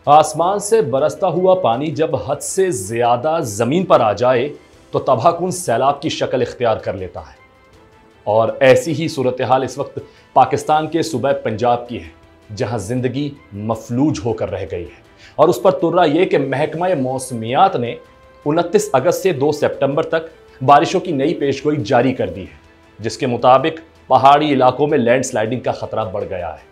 आसमान से बरसता हुआ पानी जब हद से ज्यादा जमीन पर आ जाए तो तबाहकुन सैलाब की शक्ल इख्तियार कर लेता है। और ऐसी ही सूरत हाल इस वक्त पाकिस्तान के सूबे पंजाब की है, जहां जिंदगी मफलूज होकर रह गई है। और उस पर तुर्रा यह कि महकमा मौसमियात ने 29 अगस्त से 2 सितंबर तक बारिशों की नई पेशगोई जारी कर दी है, जिसके मुताबिक पहाड़ी इलाकों में लैंडस्लाइडिंग का खतरा बढ़ गया है।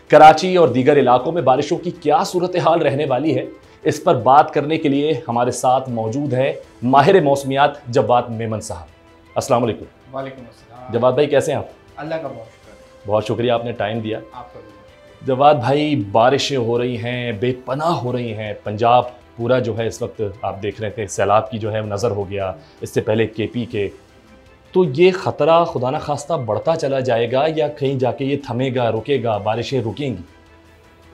कराची और दीगर इलाकों में बारिशों की क्या सूरत हाल रहने वाली है, इस पर बात करने के लिए हमारे साथ मौजूद है माहिर मौसमियात जवाद मेमन साहब। अस्सलाम वालेकुम। वालेकुम अस्सलाम। जवाद भाई कैसे हैं आप? अल्लाह का बहुत शुक्र। बहुत शुक्रिया, आपने टाइम दिया। आपका भी बहुत शुक्रिया। जवाद भाई, बारिशें हो रही हैं, बेपनाह हो रही हैं। पंजाब पूरा जो है इस वक्त आप देख रहे थे, सैलाब की जो है नज़र हो गया, इससे पहले केपी के। तो ये ख़तरा खुदा न खास्ता बढ़ता चला जाएगा या कहीं जाके ये थमेगा, रुकेगा, बारिशें रुकेंगी?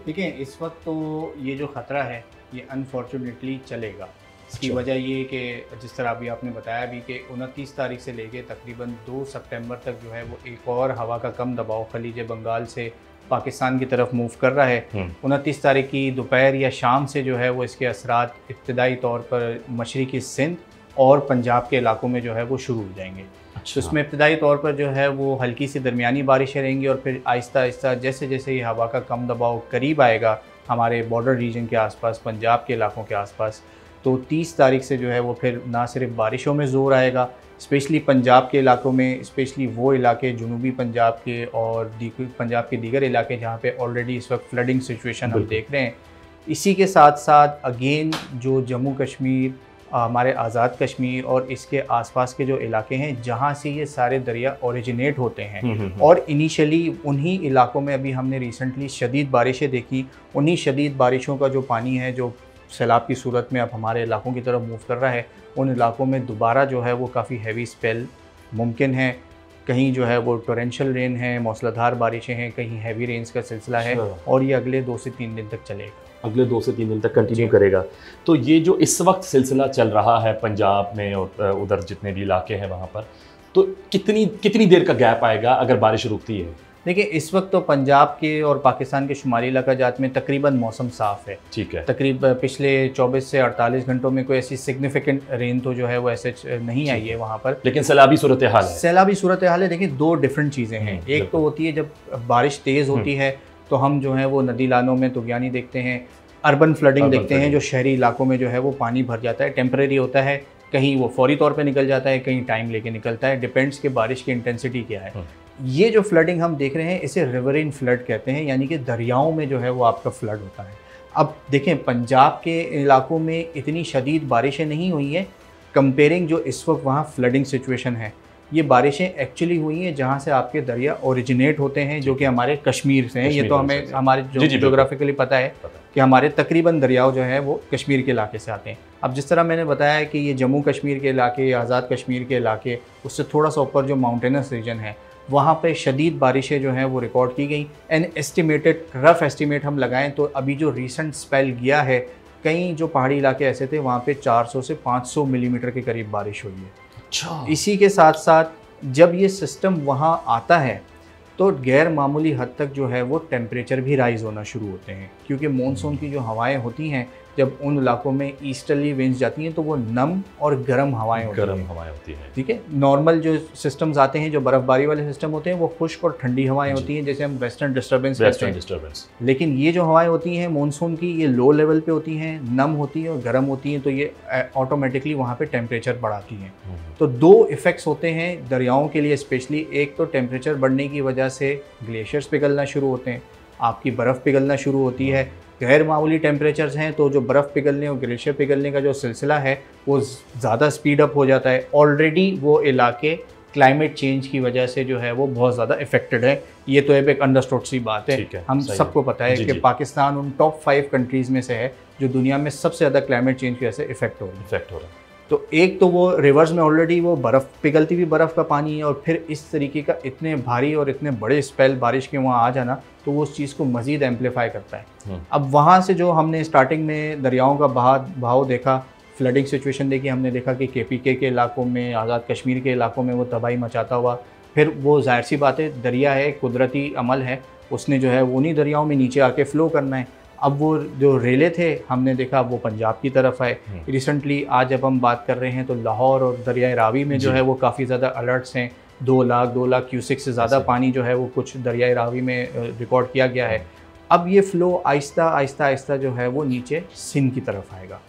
देखिए, इस वक्त तो ये जो ख़तरा है ये अनफॉर्चुनेटली चलेगा। इसकी अच्छा। वजह ये कि जिस तरह अभी आपने बताया भी कि 29 तारीख से लेके तकरीबन 2 सितंबर तक जो है वो एक और हवा का कम दबाव खलीज बंगाल से पाकिस्तान की तरफ मूव कर रहा है। 29 तारीख की दोपहर या शाम से जो है वो इसके असरात इब्तदाई तौर पर मशरक़ी सिंध और पंजाब के इलाकों में जो है वो शुरू हो जाएंगे। तो इसमें इब्तदाई तौर पर जो है वो हल्की सी दरमियानी बारिशें रहेंगी और फिर आहिस्ता आहिस्ता जैसे जैसे ये हवा का कम दबाव करीब आएगा हमारे बॉर्डर रीजन के आसपास, पंजाब के इलाकों के आसपास, तो 30 तारीख से जो है वो फिर ना सिर्फ बारिशों में ज़ोर आएगा, स्पेशली पंजाब के इलाकों में, स्पेशली वो इलाके जुनूबी पंजाब के और पंजाब के दीगर इलाके जहाँ पे ऑलरेडी इस वक्त फ्लडिंग सिचुएशन हम देख रहे हैं। इसी के साथ साथ अगेन जो जम्मू कश्मीर, हमारे आज़ाद कश्मीर और इसके आसपास के जो इलाके हैं जहाँ से ये सारे दरिया ओरिजिनेट होते हैं, और इनिशियली उन्हीं इलाकों में अभी हमने रिसेंटली शदीद बारिशें देखी। उन्हीं शदीद बारिशों का जो पानी है जो सैलाब की सूरत में अब हमारे इलाकों की तरफ मूव कर रहा है, उन इलाकों में दोबारा जो है वो काफ़ी हैवी स्पेल मुमकिन है। कहीं जो है वो टोरेंशियल रेन है, मौसलाधार बारिशें हैं, कहीं हैवी रेन्स का सिलसिला है, और ये अगले 2 से 3 दिन तक चलेगा। अगले 2 से 3 दिन तक कंटिन्यू करेगा। तो ये जो इस वक्त सिलसिला चल रहा है पंजाब में और उधर जितने भी इलाके हैं वहाँ पर, तो कितनी देर का गैप आएगा अगर बारिश रुकती है? देखिए, इस वक्त तो पंजाब के और पाकिस्तान के शुमाली इलाका जात में तकरीबन मौसम साफ़ है। ठीक है। तकरीबन पिछले 24 से 48 घंटों में कोई ऐसी सिग्निफिकेंट रेन तो जो है वो ऐसे नहीं आई है वहाँ पर। लेकिन सैलाबी सूरत हाल है। सैलाबी सूरत हाल है। देखिए, 2 डिफरेंट चीज़ें हैं। एक तो होती है जब बारिश तेज़ होती है तो हम जो है वो नदी नालों में तुगयानी देखते हैं, अर्बन फ्लडिंग देखते हैं, जो शहरी इलाकों में जो है वो पानी भर जाता है। टेम्परेरी होता है, कहीं वो फौरी तौर पे निकल जाता है, कहीं टाइम लेके निकलता है, डिपेंड्स कि बारिश की इंटेंसिटी क्या है। ये जो फ्लडिंग हम देख रहे हैं इसे रिवरिन फ्लड कहते हैं, यानी कि दरियाओं में जो है वो आपका फ्लड होता है। अब देखें, पंजाब के इलाकों में इतनी शदीद बारिशें नहीं हुई हैं कंपेयरिंग जो इस वक्त वहाँ फ्लडिंग सिचुएशन है। ये बारिशें एक्चुअली हुई हैं जहाँ से आपके दरिया ओरिजिनेट होते हैं, जो कि हमारे कश्मीर से हैं। ये तो हमें हमारे जोग्राफिकली पता है कि हमारे तकरीबन दरियाओं जो है वो कश्मीर के इलाके से आते हैं। अब जिस तरह मैंने बताया कि ये जम्मू कश्मीर के इलाके, आज़ाद कश्मीर के इलाके, उससे थोड़ा सा ऊपर जो माउंटेनस रीजन है वहाँ पे शदीद बारिशें जो हैं वो रिकॉर्ड की गई। एन एस्टिमेटेड रफ़ एस्टिमेट हम लगाएं तो अभी जो रीसेंट स्पेल गया है, कई जो पहाड़ी इलाके ऐसे थे वहाँ पे 400 से 500 मिलीमीटर के करीब बारिश हुई है। अच्छा। इसी के साथ साथ जब ये सिस्टम वहाँ आता है तो गैर मामूली हद तक जो है वो टेम्परेचर भी राइज़ होना शुरू होते हैं, क्योंकि मानसून की जो हवाएं होती हैं जब उन इलाकों में ईस्टर्ली विंड्स जाती हैं तो वो नम और गर्म हवाएं होती हैं। ठीक है। नॉर्मल जो सिस्टम्स आते हैं, जो बर्फ़बारी वाले सिस्टम होते हैं, वो खुश्क और ठंडी हवाएं होती हैं, जैसे हम वेस्टर्न डिस्टर्बेंस कहते हैं। लेकिन ये जो हवाएं होती हैं मानसून की, ये लो लेवल पे होती हैं, नम होती हैं और गर्म होती हैं, तो ये ऑटोमेटिकली वहाँ पे टेम्परेचर बढ़ाती हैं। तो 2 इफ़ेक्ट्स होते हैं दरियाओं के लिए स्पेशली। एक तो टेम्परेचर बढ़ने की वजह से ग्लेशियर्स पिघलना शुरू होते हैं, आपकी बर्फ़ पिघलना शुरू होती है। गैर मामूली टेम्परेचर्स हैं तो जो बर्फ़ पिघलने और ग्लेशियर पिघलने का जो सिलसिला है वो ज़्यादा स्पीड अप हो जाता है। ऑलरेडी वो इलाके क्लाइमेट चेंज की वजह से जो है वो बहुत ज़्यादा इफेक्टेड है। ये तो एक अंडरस्टूड सी बात है। हम सबको पता है कि पाकिस्तान उन टॉप 5 कंट्रीज़ में से है जो दुनिया में सबसे ज़्यादा क्लाइमेट चेंज की वजह से इफेक्ट हो रहा है। तो एक तो वो रिवर्स में ऑलरेडी वो बर्फ़ पिघलती हुई बर्फ़ का पानी है, और फिर इस तरीके का इतने भारी और इतने बड़े स्पेल बारिश के वहाँ आ जाना तो वो उस चीज़ को मज़ीद एम्पलीफाई करता है। अब वहाँ से जो हमने स्टार्टिंग में दरियाओं का बहाव देखा, फ्लडिंग सिचुएशन देखी, हमने देखा कि KPK के इलाकों में, आज़ाद कश्मीर के इलाकों में वो तबाही मचाता हुआ, फिर वो जाहिर सी बात है दरिया है, कुदरती अमल है, उसने जो है उन्हीं दरियाओं में नीचे आके फ़्लो करना है। अब वो जो रेले थे हमने देखा वो पंजाब की तरफ आए। रिसेंटली आज जब हम बात कर रहे हैं तो लाहौर और दरियाए रावी में जो है वो काफ़ी ज़्यादा अलर्ट्स हैं। 2 लाख क्यूसिक से ज़्यादा पानी जो है वो कुछ दरियाए रावी में रिकॉर्ड किया गया है। अब ये फ़्लो आहिस्ता आहिस्ता जो है वो नीचे सिंध की तरफ आएगा।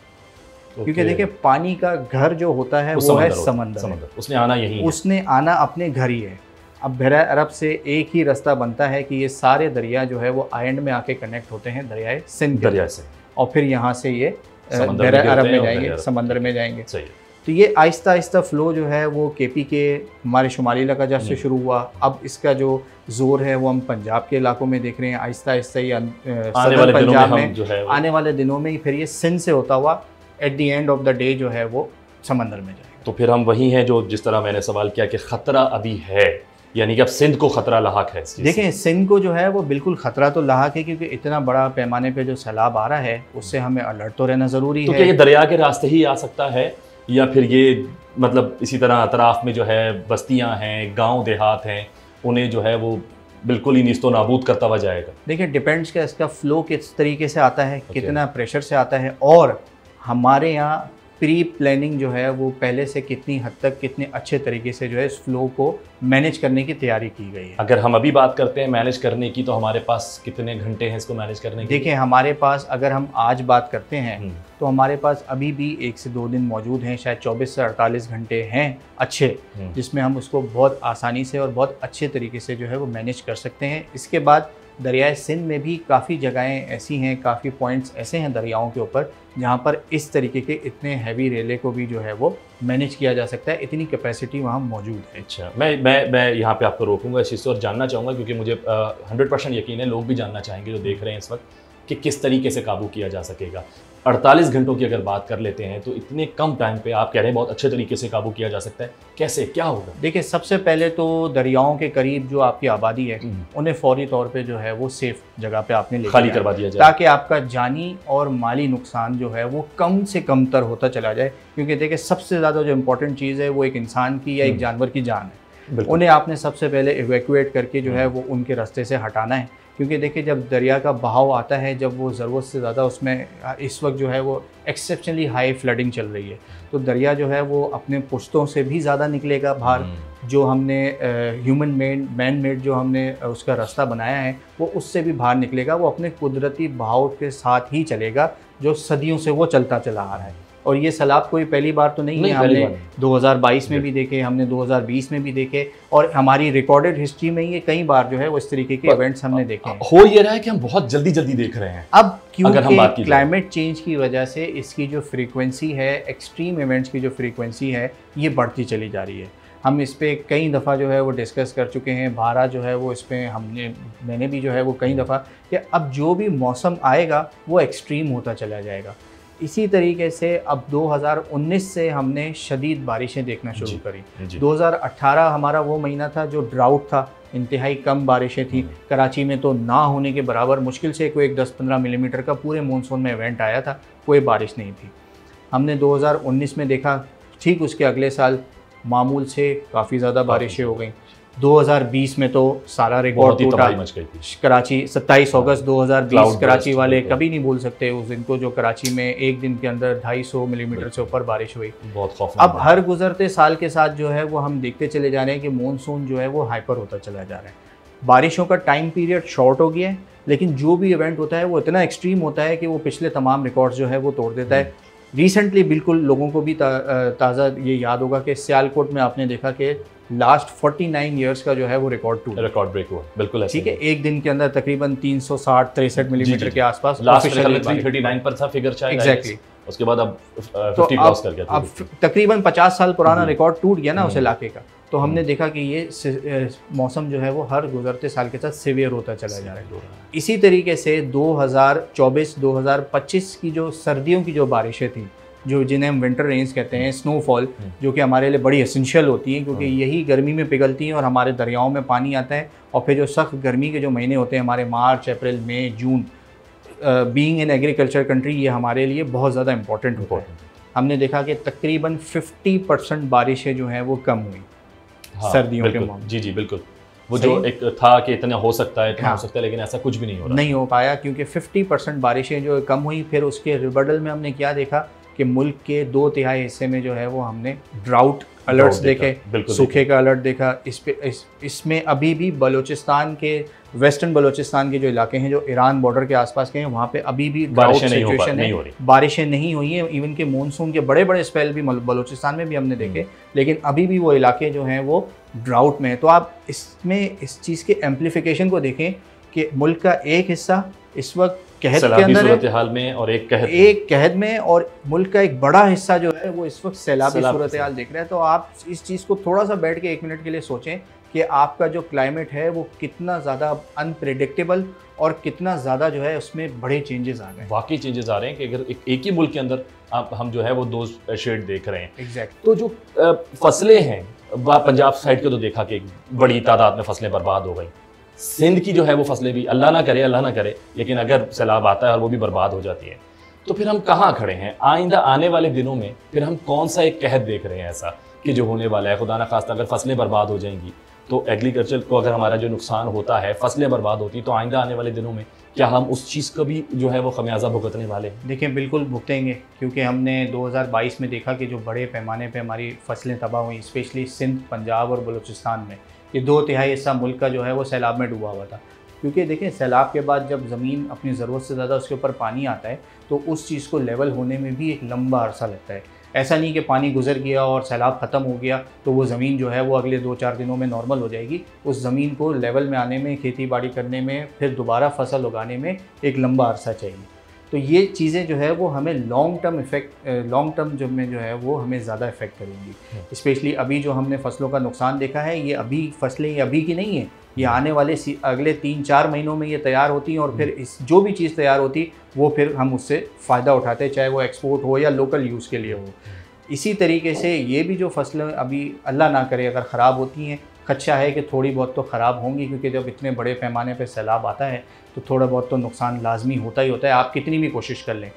क्योंकि देखिए पानी का घर जो होता है वो है समंदर। उसने आना यही है। उसने आना अपने घर ही है। अब बहरा अरब से एक ही रास्ता बनता है कि ये सारे दरिया जो है वो आयंड में आके कनेक्ट होते हैं दरियाए सिंध दरिया से, और फिर यहाँ से ये बहरा अरब में जाएंगे, समंदर में जाएंगे। सही। तो ये आहिस्ता आहिस्ता फ़्लो जो है वो केपी के हमारे शुमाली इलाका जब से शुरू हुआ, अब इसका जो ज़ोर है वो हम पंजाब के इलाकों में देख रहे हैं। आहिस्ता आहिस्ता ये सदर पंजाब में जो है आने वाले दिनों में ही फिर ये सिंध से होता हुआ at the end of the day जो है वो समंदर में जाएगा। तो फिर हम वही हैं जो जिस तरह मैंने सवाल किया कि ख़तरा अभी है, यानी कि अब सिंध को ख़तरा लाहक है। देखें सिंध को जो है वो बिल्कुल ख़तरा तो लाहक है, क्योंकि इतना बड़ा पैमाने पे जो सैलाब आ रहा है उससे हमें अलर्ट तो रहना ज़रूरी है। तो क्या ये दरिया के रास्ते ही आ सकता है, या फिर ये मतलब इसी तरह अतराफ़ में जो है बस्तियां हैं, गांव देहात हैं, उन्हें जो है वो बिल्कुल ही निस्तो नाबूद करता हुआ जाएगा? देखिए डिपेंड्स कि इसका फ़्लो किस तरीके से आता है, कितना प्रेशर से आता है, और हमारे यहाँ प्री प्लानिंग जो है वो पहले से कितनी हद तक कितने अच्छे तरीके से जो है इस फ्लो को मैनेज करने की तैयारी की गई है। अगर हम अभी बात करते हैं मैनेज करने की, तो हमारे पास कितने घंटे हैं इसको मैनेज करने की? देखिए हमारे पास अगर हम आज बात करते हैं तो हमारे पास अभी भी 1 से 2 दिन मौजूद हैं, शायद 24 से 48 घंटे हैं अच्छे, जिसमें हम उसको बहुत आसानी से और बहुत अच्छे तरीके से जो है वो मैनेज कर सकते हैं। इसके बाद दरियाए सिंध में भी काफ़ी जगहें ऐसी हैं, काफ़ी पॉइंट्स ऐसे हैं दरियाओं के ऊपर जहाँ पर इस तरीके के इतने हैवी रेले को भी जो है वो मैनेज किया जा सकता है। इतनी कैपेसिटी वहाँ मौजूद है। अच्छा, मैं यहाँ पे आपको रोकूंगा इस चीज़ से और जानना चाहूँगा, क्योंकि मुझे 100% यकीन है लोग भी जानना चाहेंगे जो देख रहे हैं इस वक्त, कि किस तरीके से काबू किया जा सकेगा। 48 घंटों की अगर बात कर लेते हैं तो इतने कम टाइम पे आप कह रहे हैं बहुत अच्छे तरीके से काबू किया जा सकता है, कैसे, क्या होगा? देखिए सबसे पहले तो दरियाओं के करीब जो आपकी आबादी है उन्हें फौरी तौर पे जो है वो सेफ जगह पे आपने खाली करवा दिया जाए, ताकि आपका जानी और माली नुकसान जो है वो कम से कम तर होता चला जाए। क्योंकि देखिए सबसे ज़्यादा जो इम्पोर्टेंट चीज़ है वो एक इंसान की या एक जानवर की जान है। उन्हें आपने सबसे पहले इवैक्यूएट करके जो है वो उनके रास्ते से हटाना है। क्योंकि देखिए जब दरिया का बहाव आता है, जब वो ज़रूरत से ज़्यादा उसमें इस वक्त जो है वो एक्सेप्शनली हाई फ्लडिंग चल रही है, तो दरिया जो है वो अपने पुश्तों से भी ज़्यादा निकलेगा बाहर। जो हमने मैन मेड जो हमने उसका रास्ता बनाया है वो उससे भी बाहर निकलेगा। वो अपने कुदरती बहाव के साथ ही चलेगा जो सदियों से वो चलता चला आ रहा है। और ये सैलाब कोई पहली बार तो नहीं है, हमने 2022 में भी देखे, हमने 2020 में भी देखे, और हमारी रिकॉर्डेड हिस्ट्री में ये कई बार जो है वो इस तरीके के इवेंट्स हमने देखे हैं। हो ये रहा है कि हम बहुत जल्दी देख रहे हैं। अब क्योंकि क्लाइमेट चेंज की वजह से इसकी जो फ्रीक्वेंसी है, एक्सट्रीम इवेंट्स की जो फ्रीक्वेंसी है, ये बढ़ती चली जा रही है। हम इस पर कई दफ़ा जो है वो डिस्कस कर चुके हैं। भारत जो है वो इस पर मैंने भी जो है वो कई दफ़ा कि अब जो भी मौसम आएगा वो एक्सट्रीम होता चला जाएगा। इसी तरीके से अब 2019 से हमने शदीद बारिशें देखना शुरू करी। 2018 हमारा वो महीना था जो ड्राउट था, इंतहाई कम बारिशें थी। कराची में तो ना होने के बराबर, मुश्किल से कोई 10-15 मिलीमीटर का पूरे मानसून में इवेंट आया था, कोई बारिश नहीं थी। हमने 2019 में देखा, ठीक उसके अगले साल मामूल से काफ़ी ज़्यादा बारिशें हो गई। 2020 में तो सारा रिकॉर्ड टूटा। कराची 27 अगस्त 2020 कराची वाले कभी नहीं भूल सकते उस दिन को, जो कराची में एक दिन के अंदर 250 मिलीमीटर से ऊपर बारिश हुई। बहुत खौफनाक। अब हर गुजरते साल के साथ जो है वो हम देखते चले जा रहे हैं कि मॉनसून जो है वो हाइपर होता चला जा रहा है। बारिशों का टाइम पीरियड शॉर्ट हो गया है, लेकिन जो भी इवेंट होता है वो इतना एक्सट्रीम होता है कि वो पिछले तमाम रिकॉर्ड्स जो है वो तोड़ देता है। रिसेंटली बिल्कुल लोगों को भी ताज़ा ये याद होगा कि सियालकोट में आपने देखा कि लास्ट 49 इयर्स का जो है वो रिकॉर्ड ब्रेक हुआ। बिल्कुल ठीक है, एक दिन के अंदर तकरीबन 360-63 मिलीमीटर के आसपास लास्ट 339 पर था फिगर शायद। एग्जैक्टली। उसके बाद अब 50 क्रॉस कर गया। अब तकरीबन 50 साल पुराना रिकॉर्ड टूट गया ना उस इलाके का। तो हमने देखा कि ये मौसम जो है वो हर गुजरते साल के साथ सीवियर होता चला जा रहा है। इसी तरीके से 2024-2025 की जो सर्दियों की जो बारिशें थी, जो जिन्हें हम विंटर रेन्स कहते हैं, स्नोफॉल, जो कि हमारे लिए बड़ी एसेंशियल होती हैं क्योंकि यही गर्मी में पिघलती हैं और हमारे दरियाओं में पानी आता है। और फिर जो सख्त गर्मी के जो महीने होते हैं हमारे मार्च, अप्रैल, मई, जून, बीइंग इन एग्रीकल्चर कंट्री, ये हमारे लिए बहुत ज़्यादा इंपॉर्टेंट होता है। हमने देखा कि तकरीबन 50% बारिशें जो हैं वो कम हुई सर्दियों के मौसम। जी बिल्कुल। वो जो एक था कि इतना हो सकता है, इतना हाँ। हो सकता है, लेकिन ऐसा कुछ भी नहीं हो रहा। नहीं हो पाया क्योंकि 50% बारिशें जो कम हुई। फिर उसके रिबडल में हमने क्या देखा कि मुल्क के 2/3 हिस्से में जो है वो हमने ड्राउट अलर्ट्स देखे, बिल्कुल सूखे का अलर्ट देखा। इसमें अभी भी बलूचिस्तान के, वेस्टर्न बलूचिस्तान के जो इलाके हैं जो ईरान बॉर्डर के आसपास के हैं, वहाँ पे अभी भी ड्राउट सिचुएशन है, बारिशें नहीं हुई हैं। इवन के मानसून के बड़े बड़े स्पेल भी बलूचिस्तान में भी हमने देखे, लेकिन अभी भी वो इलाके जो हैं वो ड्राउट में है। तो आप इसमें इस चीज़ के एम्प्लीफिकेशन को देखें कि मुल्क का एक हिस्सा इस वक्त कहत के अंदर है हाल में, और एक कहत में, और मुल्क का एक बड़ा हिस्सा जो है वो इस वक्त सैलाबी सूरत हाल देख रहा है। तो आप इस चीज़ को थोड़ा सा बैठ के 1 मिनट के लिए सोचें कि आपका जो क्लाइमेट है वो कितना ज़्यादा अनप्रेडिक्टेबल और कितना ज़्यादा जो है उसमें बड़े चेंजेस आ गए। वाकई चेंजेस आ रहे हैं कि अगर एक ही मुल्क के अंदर हम जो है वो 2 शेड देख रहे हैं। एग्जैक्ट। तो जो फसलें हैं, पंजाब साइड के तो देखा कि बड़ी तादाद में फसलें बर्बाद हो गई। सिंध की जो है वो फसलें भी अल्लाह ना करे, लेकिन अगर सैलाब आता है और वो भी बर्बाद हो जाती है, तो फिर हम कहाँ खड़े हैं? आइंदा आने वाले दिनों में फिर हम कौन सा एक कहत देख रहे हैं ऐसा कि जो होने वाला है? खुदा ना खास्ता अगर फसलें बर्बाद हो जाएंगी तो एग्रीकल्चर को अगर हमारा जो नुकसान होता है, फसलें बर्बाद होती, तो आइंदा आने वाले दिनों में क्या हम उस चीज़ का भी जो है वो खमियाजा भुगतने वाले हैं? देखिए, बिल्कुल भुगतेंगे, क्योंकि हमने 2022 में देखा कि जो बड़े पैमाने पे हमारी फसलें तबाह हुई, स्पेशली सिंध, पंजाब और बलूचिस्तान में। ये 2/3 हिस्सा मुल्क का जो है वो सैलाब में डूबा हुआ था। क्योंकि देखिए, सैलाब के बाद जब ज़मीन अपनी ज़रूरत से ज़्यादा उसके ऊपर पानी आता है तो उस चीज़ को लेवल होने में भी एक लंबा अरसा लगता है। ऐसा नहीं कि पानी गुजर गया और सैलाब ख़त्म हो गया तो वो ज़मीन जो है वो अगले 2-4 दिनों में नॉर्मल हो जाएगी। उस ज़मीन को लेवल में आने में, खेती बाड़ी करने में, फिर दोबारा फसल उगाने में एक लंबा अरसा चाहिए। तो ये चीज़ें जो है वो हमें लॉन्ग टर्म जो में जो है वो हमें ज़्यादा इफेक्ट करेंगी। स्पेशली अभी जो हमने फसलों का नुकसान देखा है, ये फसलें ये अभी की नहीं है, ये आने वाले अगले 3-4 महीनों में ये तैयार होती हैं, और फिर इस जो भी चीज़ तैयार होती वो फिर हम उससे फ़ायदा उठाते हैं, चाहे वो एक्सपोर्ट हो या लोकल यूज़ के लिए हो। इसी तरीके से ये भी जो फसलें अभी अल्लाह ना करे अगर ख़राब होती हैं, खदशा है कि थोड़ी बहुत तो ख़राब होंगी, क्योंकि जब इतने बड़े पैमाने पे सैलाब आता है तो थोड़ा बहुत तो नुकसान लाजमी होता ही होता है, आप कितनी भी कोशिश कर लें।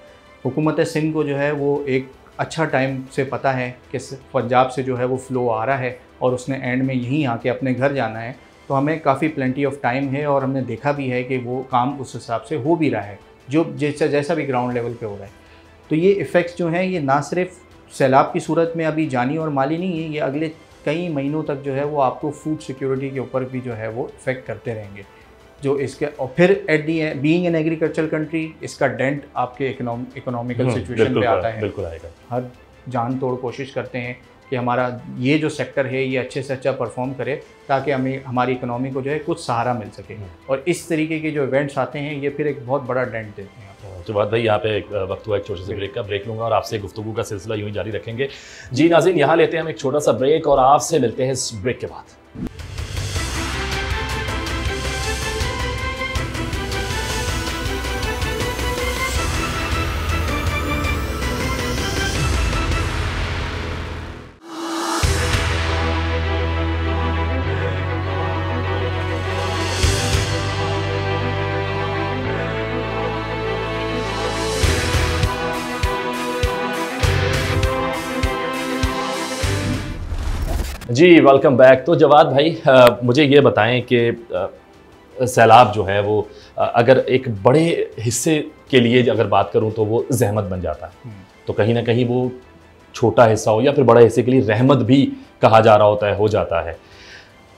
हुकूमत सिंध को जो है वो एक अच्छा टाइम से पता है कि पंजाब से जो है वो फ़्लो आ रहा है और उसने एंड में यहीं आके अपने घर जाना है, तो हमें काफ़ी प्लेंटी ऑफ टाइम है, और हमने देखा भी है कि वो काम उस हिसाब से हो भी रहा है, जो जैसा भी ग्राउंड लेवल पे हो रहा है। तो ये इफ़ेक्ट्स जो हैं ये ना सिर्फ सैलाब की सूरत में अभी जानी और माली नहीं है, ये अगले कई महीनों तक जो है वो आपको फूड सिक्योरिटी के ऊपर भी जो है वो इफ़ेक्ट करते रहेंगे। जो इसके और फिर at the being an agriculture country, इसका डेंट आपके इकोनॉमिकल सिचुएशन पे आता है। बिल्कुल आएगा। हर जान तोड़ कोशिश करते हैं कि हमारा ये जो सेक्टर है ये अच्छे से अच्छा परफॉर्म करे, ताकि हमें हमारी इकोनॉमी को जो है कुछ सहारा मिल सके। और इस तरीके के जो इवेंट्स आते हैं ये फिर एक बहुत बड़ा डेंट देते हैं। तो बात भाई, यहाँ पे एक वक्त हुआ एक छोटे से ब्रेक लूँगा और आपसे गुफ्तगू का सिलसिला यूँ ही जारी रखेंगे। जी नाज़रीन, यहाँ लेते हैं हम एक छोटा सा ब्रेक और आपसे मिलते हैं इस ब्रेक के बाद। जी वेलकम बैक। तो जवाद भाई, मुझे ये बताएं कि सैलाब जो है वो अगर एक बड़े हिस्से के लिए अगर बात करूं तो वो जहमत बन जाता है, तो कहीं ना कहीं वो छोटा हिस्सा हो या फिर बड़ा हिस्से के लिए रहमत भी कहा जा रहा होता है, हो जाता है।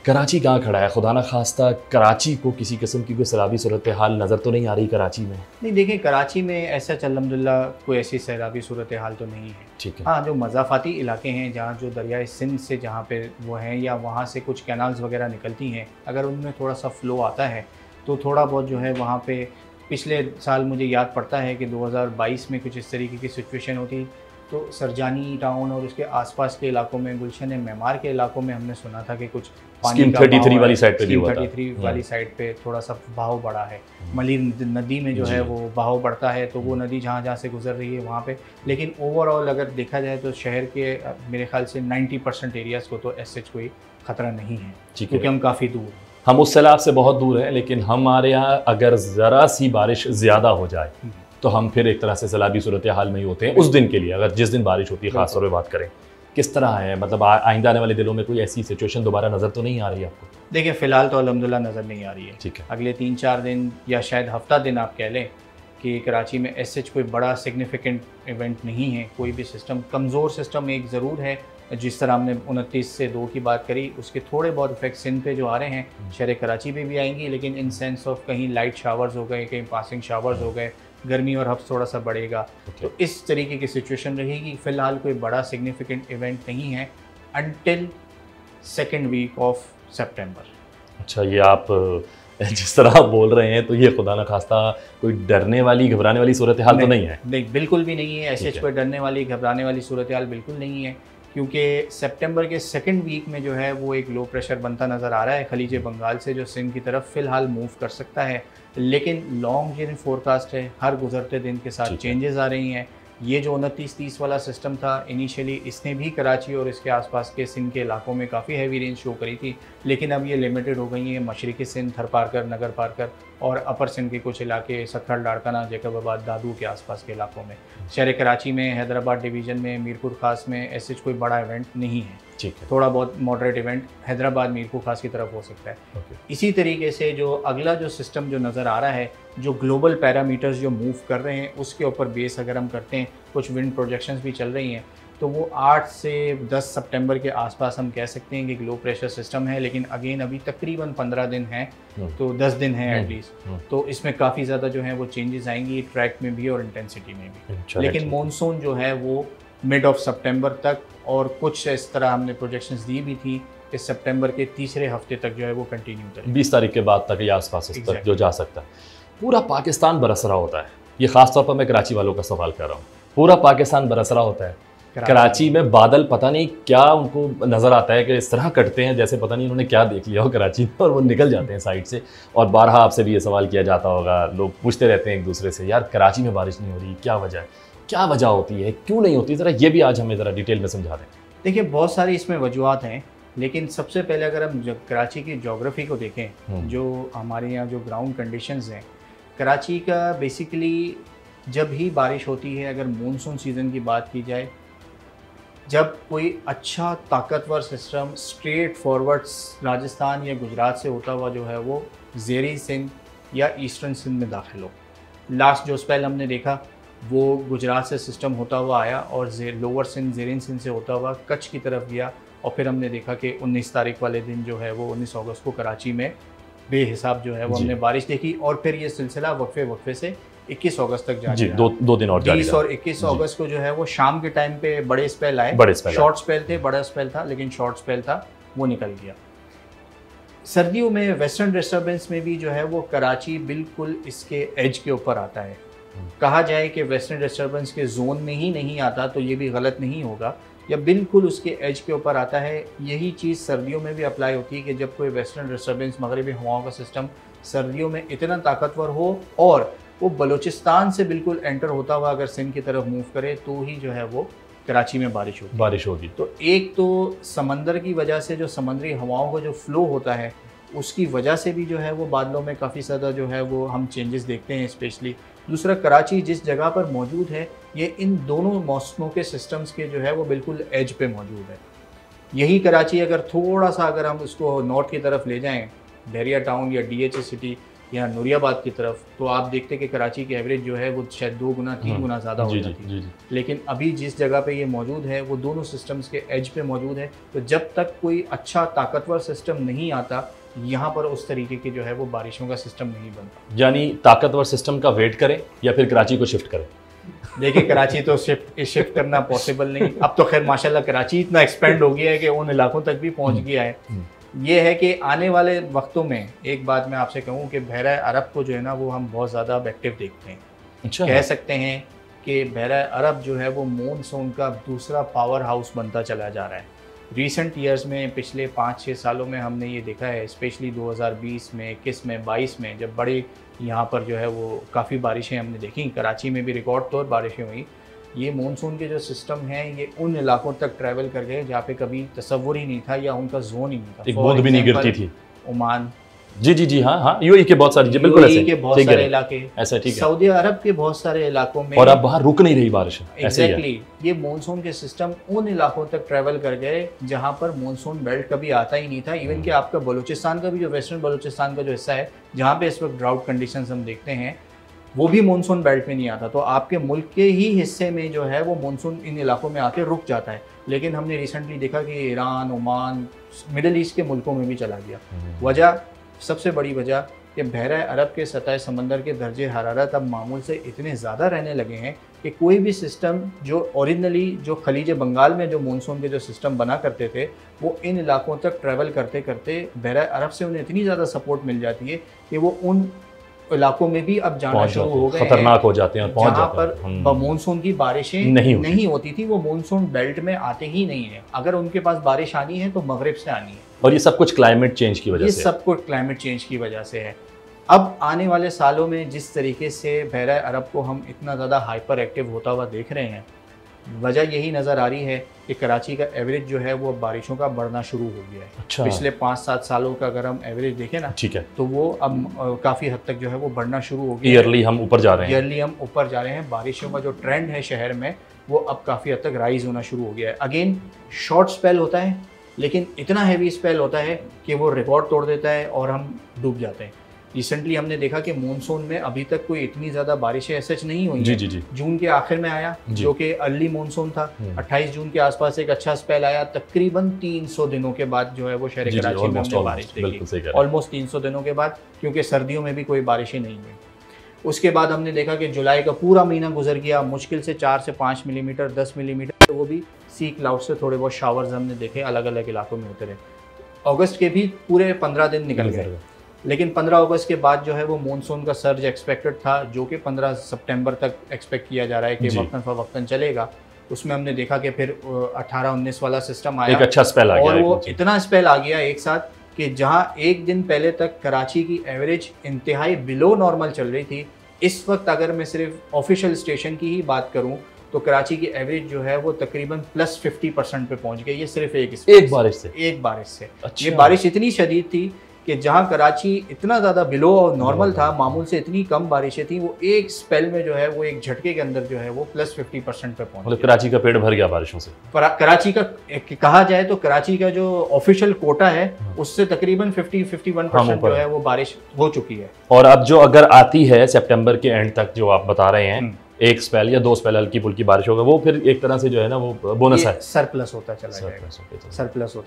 कराची कहाँ खड़ा है? खुदा ना खास्ता कराची को किसी किस्म की कोई सैलाबी सूरत हाल नज़र तो नहीं आ रही कराची में? नहीं, देखिए, कराची में ऐसा अल्हम्दुलिल्लाह कोई ऐसी सैलाबी सूरत हाल तो नहीं है। ठीक है। हाँ, जो मज़ाफ़ाती इलाके हैं जहाँ जो दरियाए सिंध से जहाँ पे वो हैं, या वहाँ से कुछ कैनाल्स वगैरह निकलती हैं, अगर उनमें थोड़ा सा फ़्लो आता है तो थोड़ा बहुत जो है वहाँ पे, पिछले साल मुझे याद पड़ता है कि 2022 में कुछ इस तरीके की सिचुएशन होती, तो सरजानी टाउन और उसके आसपास के इलाकों में, गुलशन मेमार के इलाकों में हमने सुना था कि कुछ पानी का 33 वाली साइड पे भी हुआ था। 33 वाली साइड पे थोड़ा सा बहाव बढ़ा है। मलीर नदी में जो है वो बहाव बढ़ता है, तो वो नदी जहाँ जहाँ से गुजर रही है वहाँ पे। लेकिन ओवरऑल अगर देखा जाए तो शहर के मेरे ख्याल से 90% एरियाज़ को तो ऐसे कोई ख़तरा नहीं है, क्योंकि हम काफ़ी दूर हैं। हम उस सैलाब से बहुत दूर हैं, लेकिन हमारे यहाँ अगर ज़रा सी बारिश ज़्यादा हो जाए तो हम फिर एक तरह से सैलाबी सूरत हाल में ही होते हैं उस दिन के लिए। अगर जिस दिन बारिश होती है, ख़ास तौर पर बात करें किस तरह है, मतलब आइंदा आने वाले दिनों में कोई ऐसी सिचुएशन दोबारा नज़र तो नहीं आ रही आपको? देखिए फ़िलहाल तो अल्हम्दुलिल्लाह नज़र नहीं आ रही है। ठीक है। अगले 3-4 दिन या शायद हफ्ता दिन आप कह लें कि कराची में ऐसे कोई बड़ा सिग्निफिकेंट इवेंट नहीं है। कोई भी सिस्टम, कमज़ोर सिस्टम एक ज़रूर है, जिस तरह हमने 29 से 2 की बात करी, उसके थोड़े बहुत इफेक्ट सिंध पे जो आ रहे हैं शहर कराची पे भी आएंगी, लेकिन इन सेंस ऑफ कहीं लाइट शावर्स हो गए, कहीं पासिंग शावर्स हो गए, गर्मी और हब्स थोड़ा सा बढ़ेगा। तो इस तरीके की सिचुएशन रहेगी। फ़िलहाल कोई बड़ा सिग्निफिकेंट इवेंट नहीं है अनटिल 2nd वीक ऑफ सितंबर। अच्छा, ये आप जिस तरह आप बोल रहे हैं तो ये खुदा न खास्ता कोई डरने वाली घबराने वाली सूरत हाल तो नहीं है? नहीं, बिल्कुल भी नहीं है। ऐसे कोई डरने वाली घबराने वाली सूरत हाल बिल्कुल नहीं है, क्योंकि सितंबर के 2nd वीक में जो है वो एक लो प्रेशर बनता नज़र आ रहा है खलीज बंगाल से, जो सिंध की तरफ फ़िलहाल मूव कर सकता है। लेकिन लॉन्ग रेंज फोरकास्ट है, हर गुजरते दिन के साथ चेंजेस आ रही हैं। ये जो 29-30 वाला सिस्टम था इनिशियली, इसने भी कराची और इसके आसपास के सिंध के इलाकों में काफ़ी हैवी रेंज शो करी थी, लेकिन अब ये लिमिटेड हो गई हैं मशरक़ी सिंध, थर पारकर, नगर पारकर और अपर सिंध के कुछ इलाके, सखर, लाड़काना, जैकबाबाद, दादू के आसपास के इलाकों में। शहर कराची में, हैदराबाद डिवीज़न में, मीरपुर खास में ऐसे कोई बड़ा इवेंट नहीं है। ठीक है। थोड़ा बहुत मॉडरेट इवेंट हैदराबाद, मीरपुर खास की तरफ हो सकता है। इसी तरीके से जो अगला जो सिस्टम जो नज़र आ रहा है, जो ग्लोबल पैरामीटर्स जो मूव कर रहे हैं उसके ऊपर बेस अगर हम करते हैं, कुछ विंड प्रोजेक्शंस भी चल रही हैं, तो वो 8 से 10 सितंबर के आसपास हम कह सकते हैं कि लो प्रेशर सिस्टम है। लेकिन अगेन अभी तकरीबन 15 दिन है, तो 10 दिन है एटलीस्ट, तो इसमें काफ़ी ज़्यादा जो है वो चेंजेस आएंगी ट्रैक में भी और इंटेंसिटी में भी। लेकिन मॉनसून जो है वो मिड ऑफ सितंबर तक, और कुछ इस तरह हमने प्रोजेक्शंस दी भी थी कि सितंबर के तीसरे हफ्ते तक जो है वो कंटिन्यू करें, 20 तारीख के बाद तक या आसपास तक जो जा सकता है। पूरा पाकिस्तान बरस रहा होता है, ये ख़ास तौर पर मैं कराची वालों का सवाल कर रहा हूँ। पूरा पाकिस्तान बरस रहा होता है, कराची में बादल पता नहीं क्या उनको नज़र आता है कि इस तरह कटते हैं जैसे पता नहीं उन्होंने क्या देख लिया हो कराची में, और वो निकल जाते हैं साइड से। और बारहा आपसे भी ये सवाल किया जाता होगा, लोग पूछते रहते हैं एक दूसरे से, यार कराची में बारिश नहीं हो रही, क्या वजह है, क्या वजह होती है, क्यों नहीं होती? ज़रा ये भी आज हमें ज़रा डिटेल में समझा दें। देखिए, बहुत सारी इसमें वजूहत हैं, लेकिन सबसे पहले अगर हम कराची की जोग्राफ़ी को देखें, जो हमारे यहाँ जो ग्राउंड कंडीशंस हैं कराची का, बेसिकली जब ही बारिश होती है, अगर मानसून सीज़न की बात की जाए, जब कोई अच्छा ताकतवर सिस्टम स्ट्रेट फॉरवर्ड राजस्थान या गुजरात से होता हुआ जो है वो ज़ेरी सिंध या ईस्टर्न सिंध में दाखिल हो। लास्ट जो स्पेल हमने देखा वो गुजरात से सिस्टम होता हुआ आया और लोअर सिंध, ज़ेरिन सिंध से होता हुआ कच्छ की तरफ गया, और फिर हमने देखा कि 19 तारीख वाले दिन जो है वो 19 अगस्त को कराची में बेहिसाब जो है वो हमने बारिश देखी, और फिर ये सिलसिला वक्फे से 21 अगस्त तक जारी रहा। दो दिन और जारी 20 और 21 अगस्त को जो है वो शाम के टाइम पे बड़े स्पेल आए, शॉर्ट स्पेल थे, बड़ा स्पेल था, लेकिन शॉर्ट स्पेल था वो निकल गया। सर्दियों में वेस्टर्न डिस्टर्बेंस में भी जो है वो कराची बिल्कुल इसके एज के ऊपर आता है। कहा जाए कि वेस्टर्न डिस्टर्बेंस के जोन में ही नहीं आता तो ये भी गलत नहीं होगा, या बिल्कुल उसके एज के ऊपर आता है। यही चीज़ सर्दियों में भी अप्लाई होती है कि जब कोई वेस्टर्न डिस्टर्बेंस, मगरबी हवाओं का सिस्टम सर्दियों में इतना ताकतवर हो और वो बलूचिस्तान से बिल्कुल एंटर होता हुआ अगर सिंध की तरफ मूव करे, तो ही जो है वो कराची में बारिश होगी। तो एक तो समंदर की वजह से जो समुद्री हवाओं का जो फ्लो होता है उसकी वजह से भी जो है वो बादलों में काफ़ी ज़्यादा जो है वो हम चेंजेस देखते हैं स्पेशली। दूसरा, कराची जिस जगह पर मौजूद है ये इन दोनों मौसमों के सिस्टम्स के जो है वो बिल्कुल एज पे मौजूद है। यही कराची अगर थोड़ा सा अगर हम उसको नॉर्थ की तरफ ले जाएं, बहरिया टाउन या DH सिटी या नूरियाबाद की तरफ, तो आप देखते हैं कि कराची की एवरेज जो है वो शायद 2 गुना 3 गुना ज़्यादा हो जाती है। लेकिन अभी जिस जगह पे ये मौजूद है वो दोनों सिस्टम्स के एज पे मौजूद है। तो जब तक कोई अच्छा ताकतवर सिस्टम नहीं आता, यहाँ पर उस तरीके की जो है वो बारिशों का सिस्टम नहीं बनता। यानी ताकतवर सिस्टम का वेट करें या फिर कराची को शिफ्ट करें? देखिए, कराची तो शिफ्ट करना पॉसिबल नहीं। अब तो खैर माशाल्लाह कराची इतना एक्सपेंड हो गया है कि उन इलाकों तक भी पहुँच गया है। ये है कि आने वाले वक्तों में एक बात मैं आपसे कहूँ कि बहरा अरब को जो है ना वो हम बहुत ज़्यादा एक्टिव देखते हैं। अच्छा। कह सकते हैं कि बहरा अरब जो है वो मॉनसून का दूसरा पावर हाउस बनता चला जा रहा है। रिसेंट ईयर्स में, पिछले 5-6 सालों में हमने ये देखा है, स्पेशली 2020 में, 21 में, 22 में, जब बड़े यहाँ पर जो है वो काफ़ी बारिशें हमने देखी, कराची में भी रिकॉर्ड तौर बारिशें हुई। ये मानसून के जो सिस्टम हैं ये उन इलाकों तक ट्रैवल कर गए जहाँ पे कभी तसव्वुर ही नहीं था या उनका जोन ही नहीं था। एक बूंद भी नहीं गिरती थी। ओमान, जी जी जी, हाँ हाँ, यूएई के बहुत सारे, जी बिल्कुल ऐसे के बहुत सारे इलाके, ऐसा, ठीक है, सऊदी अरब के बहुत सारे इलाकों में, और अब वहाँ रुक नहीं रही बारिश, एग्जैक्टली ये मानसून के सिस्टम उन इलाकों तक ट्रेवल कर गए जहाँ पर मानसून बेल्ट कभी आता ही नहीं था। इवन कि आपका बलूचिस्तान का भी जो वेस्टर्न बलूचिस्तान का जो हिस्सा है जहाँ पे इस वक्त ड्राउट कंडीशंस हम देखते हैं, वो भी मानसून बेल्ट में नहीं आता। तो आपके मुल्क के ही हिस्से में जो है वो मानसून इन इलाकों में आके रुक जाता है। लेकिन हमने रिसेंटली देखा कि ईरान, ओमान, मिडिल ईस्ट के मुल्कों में भी चला गया। वजह, सबसे बड़ी वजह कि बहरा अरब के सतह समंदर के दर्जे हरारत अब मामूल से इतने ज़्यादा रहने लगे हैं कि कोई भी सिस्टम जो ओरिजिनली जो खलीज बंगाल में जो मानसून के जो सिस्टम बना करते थे, वो इन इलाकों तक ट्रैवल करते करते बहरा अरब से उन्हें इतनी ज़्यादा सपोर्ट मिल जाती है कि वो उन इलाकों में भी अब जाना शुरू हो गए, खतरनाक हो जाते हैं, पहुंच जहाँ पर मानसून की बारिशें नहीं होती थी। वो मानसून बेल्ट में आते ही नहीं है। अगर उनके पास बारिश आनी है तो मगरिब से आनी है, और ये सब कुछ क्लाइमेट चेंज की वजह से, ये सब कुछ क्लाइमेट चेंज की वजह से है। अब आने वाले सालों में जिस तरीके से बहरा अरब को हम इतना ज़्यादा हाइपर एक्टिव होता हुआ देख रहे हैं, वजह यही नज़र आ रही है कि कराची का एवरेज जो है वो बारिशों का बढ़ना शुरू हो गया है। अच्छा। पिछले 5-7 सालों का अगर हम एवरेज देखें ना, ठीक है, तो वो अब काफ़ी हद तक जो है वो बढ़ना शुरू हो गया। ईयरली हम ऊपर जा रहे हैं, ईयरली हम ऊपर जा रहे हैं। बारिशों का जो ट्रेंड है शहर में वो अब काफ़ी हद तक राइज होना शुरू हो गया है। अगेन शॉर्ट स्पेल होता है, लेकिन इतना हैवी स्पेल होता है कि वो रिकॉर्ड तोड़ देता है और हम डूब जाते हैं। रिसेंटली हमने देखा कि मानसून में अभी तक कोई इतनी ज़्यादा बारिशें सच नहीं हुई। जी जी जी, जून के आखिर में आया जो कि अर्ली मानसून था। 28 जून के आसपास एक अच्छा स्पेल आया। तकरीबन 300 दिनों के बाद जो है वो शहर कराची में हमने बारिश देखी, ऑलमोस्ट 300 दिनों के बाद, क्योंकि सर्दियों में भी कोई बारिशें नहीं हुई। उसके बाद हमने देखा कि जुलाई का पूरा महीना गुजर गया, मुश्किल से 4 से 5 मिलीमीटर, 10 मिलीमीटर, तो वो भी सी क्लाउड से थोड़े बहुत शावर्स हमने देखे अलग अलग इलाकों में होते रहे। अगस्त के भी पूरे 15 दिन निकल गए, लेकिन 15 अगस्त के बाद जो है वो मानसून का सर्ज एक्सपेक्टेड था, जो कि 15 सितंबर तक एक्सपेक्ट किया जा रहा है कि वक्तन फवक्तन चलेगा। उसमें हमने देखा कि फिर 18-19 वाला सिस्टम आया, एक अच्छा स्पेल आ गया, और वो इतना स्पेल आ गया एक साथ कि जहां एक दिन पहले तक कराची की एवरेज इंतहाई बिलो नॉर्मल चल रही थी, इस वक्त अगर मैं सिर्फ ऑफिशियल स्टेशन की ही बात करूं तो कराची की एवरेज जो है वो तकरीबन +50% पे पहुंच गई। ये सिर्फ एक बारिश से। अच्छा। ये बारिश इतनी शदीद थी कि जहां कराची इतना ज़्यादा बिलो नॉर्मल था, मामूल से इतनी कम बारिशें थी, वो एक स्पेल में जो है वो एक झटके के अंदर जो है वो +50% पे पहुंच, मतलब कराची का पेट भर गया बारिशों से। कराची का कहा जाए तो कराची का जो ऑफिशियल कोटा है उससे तकरीबन 50-51% जो है वो बारिश हो चुकी है। और अब जो अगर आती है सितंबर के एंड तक, जो आप बता रहे हैं, एक स्पेल या 2 स्पेल हल्की फुल्की बारिश होगा, वो फिर एक तरह से जो है ना वो बोनस है, सरप्लस होता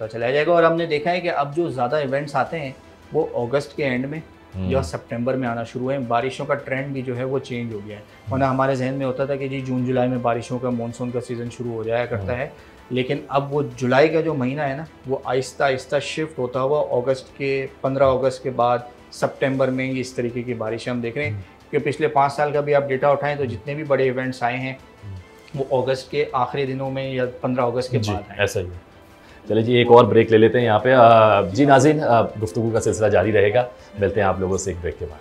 चला जाएगा। और हमने देखा है कि अब जो ज़्यादा इवेंट्स आते हैं वो अगस्त के एंड में या सितंबर में आना शुरू है। बारिशों का ट्रेंड भी जो है वो चेंज हो गया है। वरना हमारे जहन में होता था कि जी जून जुलाई में बारिशों का मानसून का सीज़न शुरू हो जाया करता है, लेकिन अब वो जुलाई का जो महीना है ना, वो आहिस्ता आहिस्ता शिफ्ट होता हुआ अगस्त के 15 अगस्त के बाद सितंबर में इस तरीके की बारिशें हम देख रहे हैं। कि पिछले 5 साल का भी आप डेटा उठाएं तो जितने भी बड़े इवेंट्स आए हैं वो अगस्त के आखिरी दिनों में या 15 अगस्त के बाद आए। ऐसा ही है। चलिए जी, एक और ब्रेक ले लेते हैं यहाँ पे। जी नाज़रीन, गुफ्तगू का सिलसिला जारी रहेगा। मिलते हैं आप लोगों से एक ब्रेक के बाद।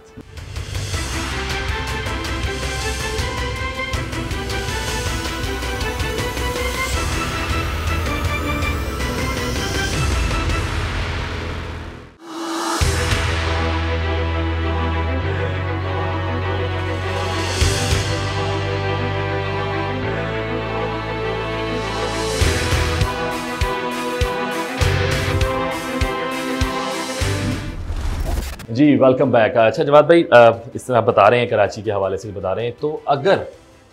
जी वेलकम बैक। अच्छा जवाद भाई, इस तरह बता रहे हैं, कराची के हवाले से बता रहे हैं, तो अगर